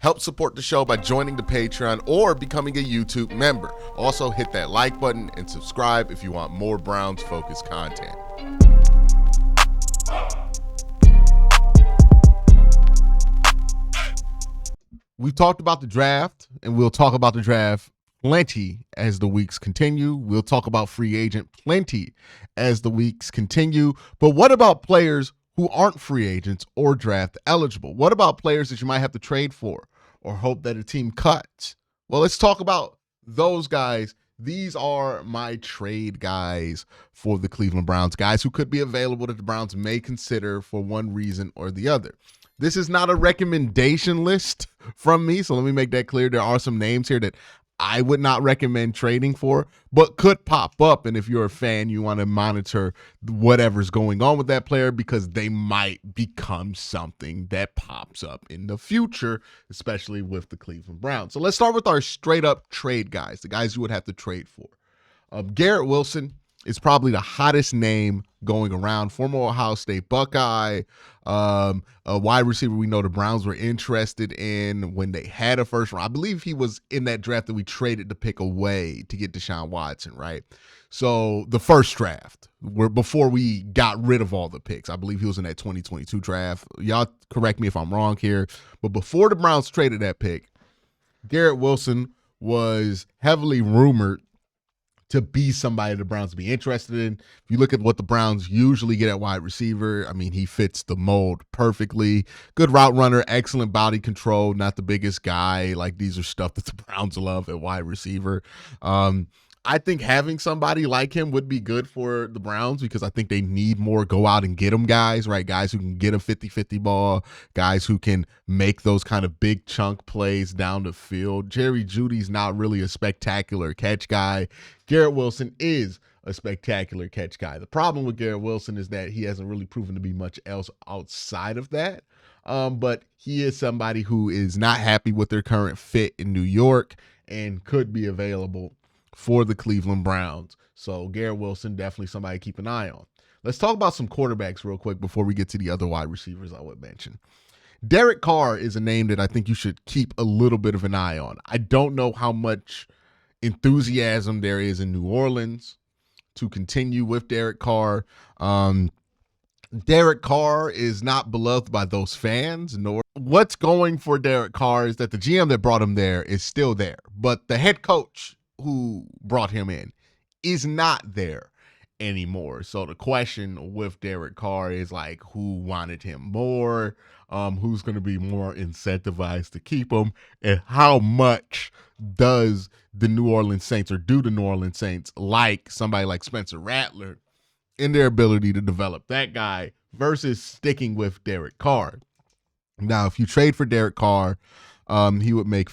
Help support the show by joining the Patreon or becoming a YouTube member. Also, hit that like button and subscribe if you want more Browns-focused content. We've talked about the draft, and we'll talk about the draft plenty as the weeks continue. We'll talk about free agent plenty as the weeks continue. But what about players who aren't free agents or draft eligible? What about players that you might have to trade for or hope that a team cuts? Well, let's talk about those guys. These are my trade guys for the Cleveland Browns, guys who could be available that the Browns may consider for one reason or the other. This is not a recommendation list from me, so let me make that clear. There are some names here that I would not recommend trading for, but could pop up. And if you're a fan, you want to monitor whatever's going on with that player because they might become something that pops up in the future, especially with the Cleveland Browns. So let's start with our straight up trade guys, the guys you would have to trade for. Garrett Wilson is probably the hottest name going around. Former Ohio State Buckeye, a wide receiver we know the Browns were interested in when they had a first round. I believe he was in that draft that we traded the pick away to get Deshaun Watson, right? So the first draft, before we got rid of all the picks, I believe he was in that 2022 draft. Y'all correct me if I'm wrong here, but before the Browns traded that pick, Garrett Wilson was heavily rumored to be somebody the Browns be interested in. If you look at what the Browns usually get at wide receiver, I mean, he fits the mold perfectly. Good route runner, excellent body control, not the biggest guy. Like, these are stuff that the Browns love at wide receiver. I think having somebody like him would be good for the Browns because I think they need more go out and get them guys, right? Guys who can get a 50-50 ball, guys who can make those kind of big chunk plays down the field. Jerry Jeudy's not really a spectacular catch guy. Garrett Wilson is a spectacular catch guy. The problem with Garrett Wilson is that he hasn't really proven to be much else outside of that. But he is somebody who is not happy with their current fit in New York and could be available for the Cleveland Browns. So Garrett Wilson, definitely somebody to keep an eye on. Let's talk about some quarterbacks real quick before we get to the other wide receivers I would mention. Derek Carr is a name that I think you should keep a little bit of an eye on. I don't know how much enthusiasm there is in New Orleans to continue with Derek Carr. Derek Carr is not beloved by those fans, nor what's going for Derek Carr is that the GM that brought him there is still there, but the head coach who brought him in is not there anymore. So the question with Derek Carr is like, who wanted him more? Who's going to be more incentivized to keep him? And how much does the New Orleans Saints, or do the New Orleans Saints like somebody like Spencer Rattler in their ability to develop that guy versus sticking with Derek Carr? Now, if you trade for Derek Carr, he would make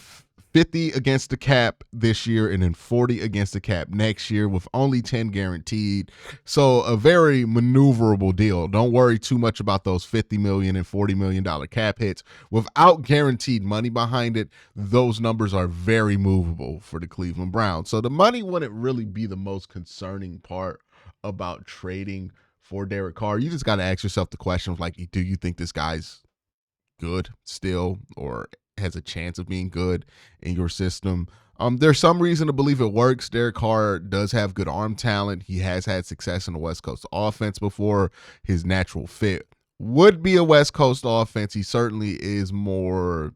50 against the cap this year and then 40 against the cap next year with only 10 guaranteed. So a very maneuverable deal. Don't worry too much about those $50 million and $40 million cap hits. Without guaranteed money behind it, those numbers are very movable for the Cleveland Browns. So the money wouldn't really be the most concerning part about trading for Derek Carr. You just got to ask yourself the question of, like, do you think this guy's good still, or has a chance of being good in your system? There's some reason to believe it works. Derek Carr does have good arm talent. He has had success in the West Coast offense before. His natural fit would be a West Coast offense. He certainly is more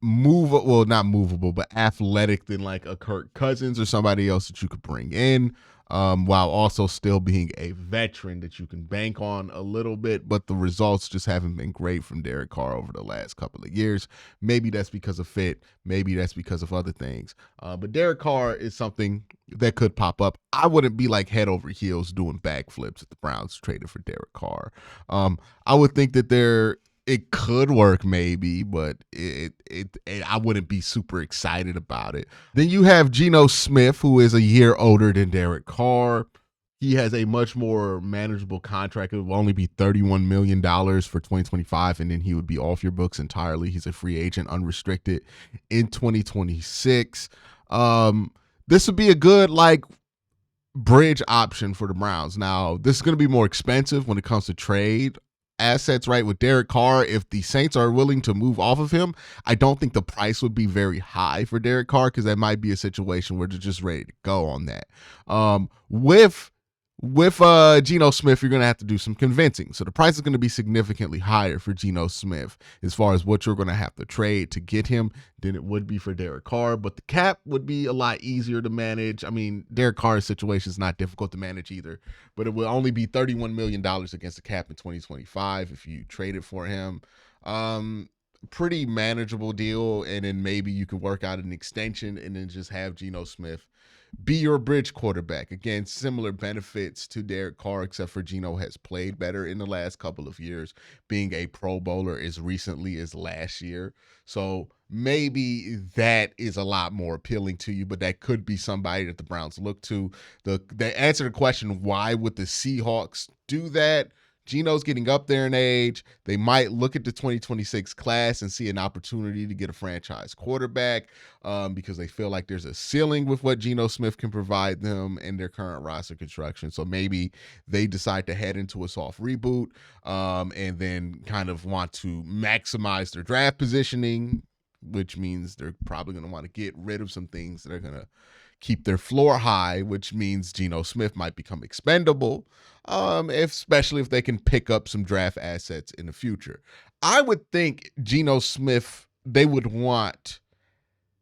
not movable, but athletic than like a Kirk Cousins or somebody else that you could bring in, while also still being a veteran that you can bank on a little bit. But the results just haven't been great from Derek Carr over the last couple of years. Maybe that's because of fit. Maybe that's because of other things. But Derek Carr is something that could pop up. I wouldn't be like head over heels doing backflips if the Browns traded for Derek Carr. I would think that it could work maybe, but I wouldn't be super excited about it. Then you have Gino Smith, who is a year older than Derek Carr. He has a much more manageable contract. It will only be $31 million for 2025, and then he would be off your books entirely. He's a free agent, unrestricted, in 2026. This would be a good, bridge option for the Browns. Now, this is going to be more expensive when it comes to trade assets, right? With Derek Carr, if the Saints are willing to move off of him, I don't think the price would be very high for Derek Carr because that might be a situation where they're just ready to go on that. With Gino Smith, you're going to have to do some convincing. So the price is going to be significantly higher for Gino Smith as far as what you're going to have to trade to get him than it would be for Derek Carr. But the cap would be a lot easier to manage. I mean, Derek Carr's situation is not difficult to manage either, but it will only be $31 million against the cap in 2025 if you trade it for him. Pretty manageable deal, and then maybe you could work out an extension and then just have Gino Smith be your bridge quarterback. Again, similar benefits to Derek Carr, except for Gino has played better in the last couple of years, being a Pro Bowler as recently as last year. So maybe that is a lot more appealing to you, but that could be somebody that the Browns look to. They answer the question, why would the Seahawks do that? Gino's getting up there in age. They might look at the 2026 class and see an opportunity to get a franchise quarterback because they feel like there's a ceiling with what Gino Smith can provide them in their current roster construction. So maybe they decide to head into a soft reboot and then kind of want to maximize their draft positioning, which means they're probably going to want to get rid of some things that are going to keep their floor high, which means Gino Smith might become expendable, especially if they can pick up some draft assets in the future. I would think Gino Smith, they would want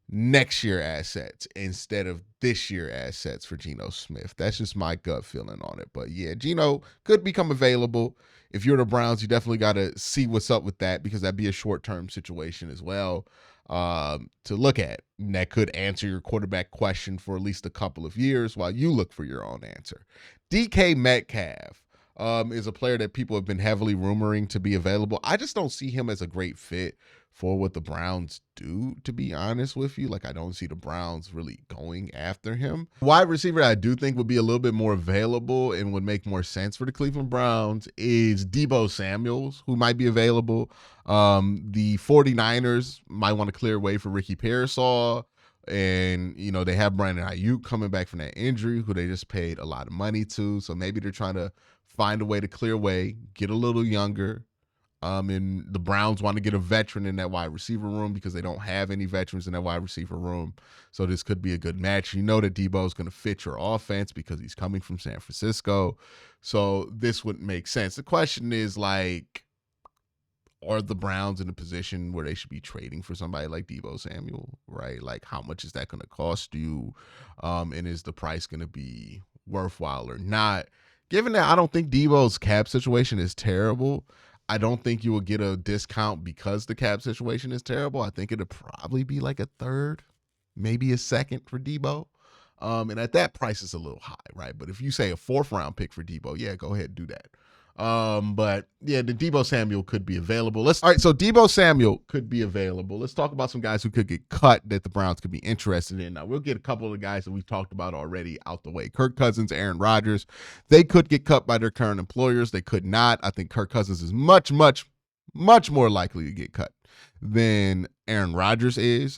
next year assets instead of this year assets for Gino Smith. That's just my gut feeling on it. But yeah, Gino could become available. If you're the Browns, you definitely got to see what's up with that because that'd be a short-term situation as well to look at. And that could answer your quarterback question for at least a couple of years while you look for your own answer. DK Metcalf is a player that people have been heavily rumoring to be available. I just don't see him as a great fit for what the Browns do, to be honest with you. Like, I don't see the Browns really going after him. Wide receiver I do think would be a little bit more available and would make more sense for the Cleveland Browns is Deebo Samuel, who might be available. The 49ers might want to clear way for Ricky Pearsall. And, you know, they have Brandon Ayuk coming back from that injury, who they just paid a lot of money to. So maybe they're trying to find a way to clear way, get a little younger. And the Browns want to get a veteran in that wide receiver room because they don't have any veterans in that wide receiver room. So this could be a good match. You know that Deebo is going to fit your offense because he's coming from San Francisco. So this would make sense. The question is, like, are the Browns in a position where they should be trading for somebody like Deebo Samuel, right? Like, how much is that going to cost you? And is the price going to be worthwhile or not? Given that I don't think Deebo's cap situation is terrible, I don't think you will get a discount because the cap situation is terrible. I think it'll probably be like a third, maybe a second for Deebo. And at that price, it's a little high, right? But if you say a 4th round pick for Deebo, yeah, go ahead and do that. But yeah, the Deebo Samuel could be available. All right, so Deebo Samuel could be available. Let's talk about some guys who could get cut that the Browns could be interested in. Now, we'll get a couple of the guys that we've talked about already out the way. Kirk Cousins, Aaron Rodgers, they could get cut by their current employers. They could not. I think Kirk Cousins is much more likely to get cut than Aaron Rodgers is,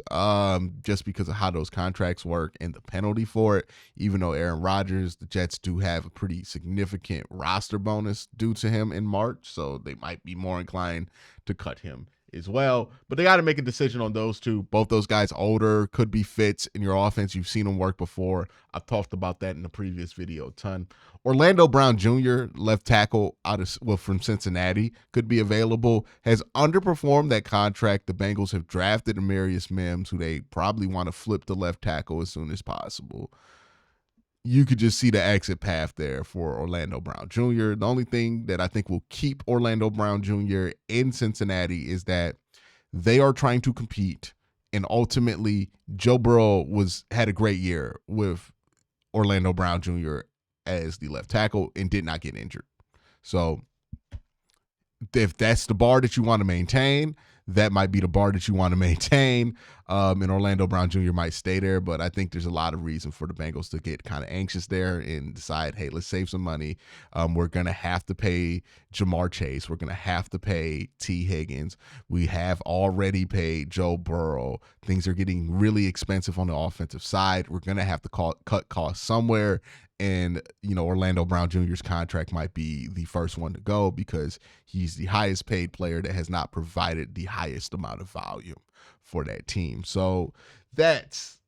just because of how those contracts work and the penalty for it. Even though Aaron Rodgers, the Jets do have a pretty significant roster bonus due to him in March, so they might be more inclined to cut him as well. But they got to make a decision on those two. Both those guys older, could be fits in your offense. You've seen them work before. I've talked about that in the previous video a ton. Orlando Brown Jr., left tackle from Cincinnati, could be available. Has underperformed that contract. The Bengals have drafted Amarius Mims, who they probably want to flip the left tackle as soon as possible. You could just see the exit path there for Orlando Brown Jr. The only thing that I think will keep Orlando Brown Jr. in Cincinnati is that they are trying to compete, and ultimately Joe Burrow had a great year with Orlando Brown Jr. as the left tackle and did not get injured. So if that's the bar that you want to maintain, that might be the bar that you want to maintain. And Orlando Brown Jr. might stay there, but I think there's a lot of reason for the Bengals to get kind of anxious there and decide, hey, let's save some money. We're going to have to pay Jamar Chase. We're going to have to pay T. Higgins. We have already paid Joe Burrow. Things are getting really expensive on the offensive side. We're going to have to cut costs somewhere. And, Orlando Brown Jr.'s contract might be the first one to go because he's the highest paid player that has not provided the highest amount of volume for that team. So that's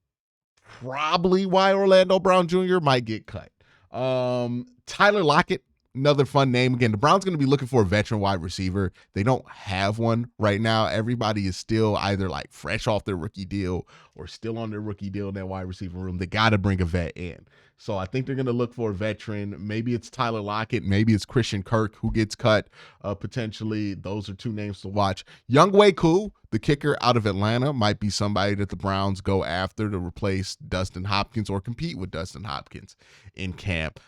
probably why Orlando Brown Jr. might get cut. Tyler Lockett, another fun name. Again, the Browns going to be looking for a veteran wide receiver. They don't have one right now. Everybody is still either like fresh off their rookie deal or still on their rookie deal in that wide receiver room. They got to bring a vet in. So I think they're going to look for a veteran. Maybe it's Tyler Lockett. Maybe it's Christian Kirk who gets cut potentially. Those are two names to watch. Younghoe Koo, the kicker out of Atlanta, might be somebody that the Browns go after to replace Dustin Hopkins or compete with Dustin Hopkins in camp,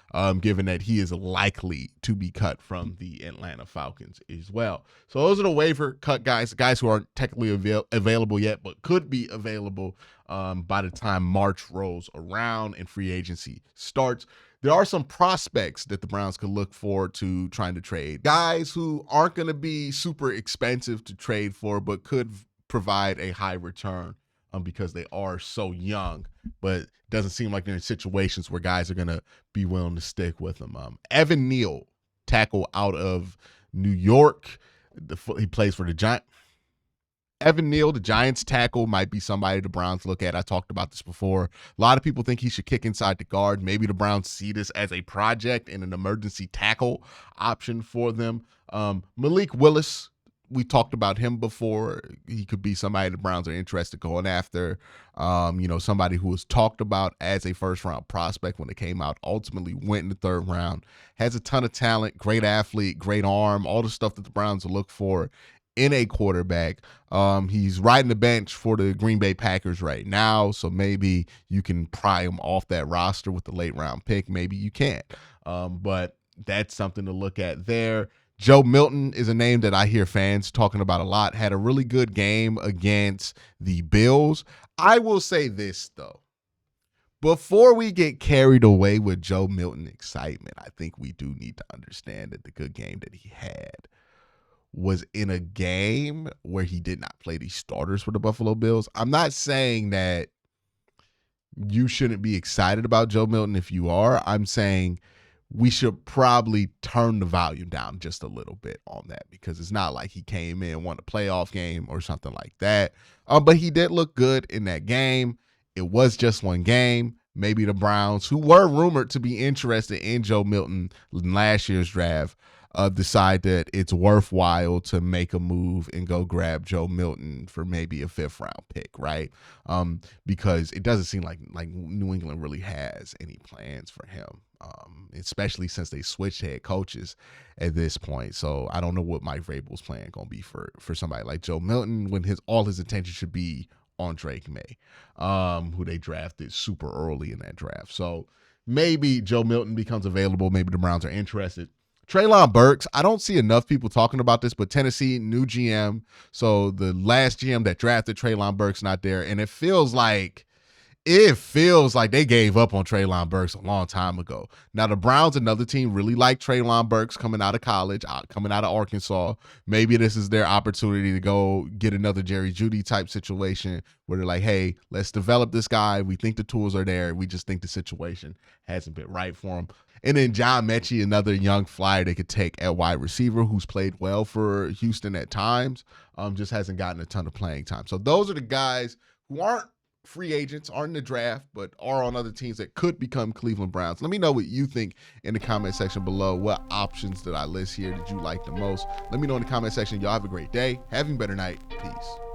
given that he is likely to be cut from the Atlanta Falcons as well. So those are the waiver cut guys who aren't technically available yet, but could be available by the time March rolls around and free agency starts. There are some prospects that the Browns could look forward to trying to trade. Guys who aren't going to be super expensive to trade for, but could provide a high return because they are so young. But it doesn't seem like they're in situations where guys are going to be willing to stick with them. Evan Neal, tackle out of New York. He plays for the Giants. Evan Neal, the Giants tackle, might be somebody the Browns look at. I talked about this before. A lot of people think he should kick inside the guard. Maybe the Browns see this as a project and an emergency tackle option for them. Malik Willis, we talked about him before. He could be somebody the Browns are interested going after. Somebody who was talked about as a first-round prospect when it came out, ultimately went in the third round, has a ton of talent, great athlete, great arm, all the stuff that the Browns will look for in a quarterback. He's riding the bench for the Green Bay Packers right now, so maybe you can pry him off that roster with the late round pick. Maybe you can't, but that's something to look at there. Joe Milton is a name that I hear fans talking about a lot. Had a really good game against the Bills. I will say this, though. Before we get carried away with Joe Milton excitement, I think we do need to understand that the good game that he had was in a game where he did not play the starters for the Buffalo Bills. I'm not saying that you shouldn't be excited about Joe Milton if you are. I'm saying we should probably turn the volume down just a little bit on that because it's not like he came in, won a playoff game or something like that. But he did look good in that game. It was just one game. Maybe the Browns, who were rumored to be interested in Joe Milton in last year's draft, decide that it's worthwhile to make a move and go grab Joe Milton for maybe a 5th round pick, right? Because it doesn't seem like New England really has any plans for him, especially since they switched head coaches at this point. So I don't know what Mike Vrabel's plan going to be for somebody like Joe Milton when all his attention should be on Drake May, who they drafted super early in that draft. So maybe Joe Milton becomes available. Maybe the Browns are interested. Treylon Burks, I don't see enough people talking about this, but Tennessee, new GM. So the last GM that drafted Treylon Burks not there. And it feels like they gave up on Treylon Burks a long time ago. Now, the Browns, another team, really like Treylon Burks coming out of college, coming out of Arkansas. Maybe this is their opportunity to go get another Jerry Jeudy type situation where they're like, hey, let's develop this guy. We think the tools are there. We just think the situation hasn't been right for him. And then John Mechie, another young flyer they could take at wide receiver who's played well for Houston at times, just hasn't gotten a ton of playing time. So those are the guys who aren't free agents, aren't in the draft, but are on other teams that could become Cleveland Browns. Let me know what you think in the comment section below. What options did I list here did you like the most? Let me know in the comment section. Y'all have a great day. Having a better night. Peace.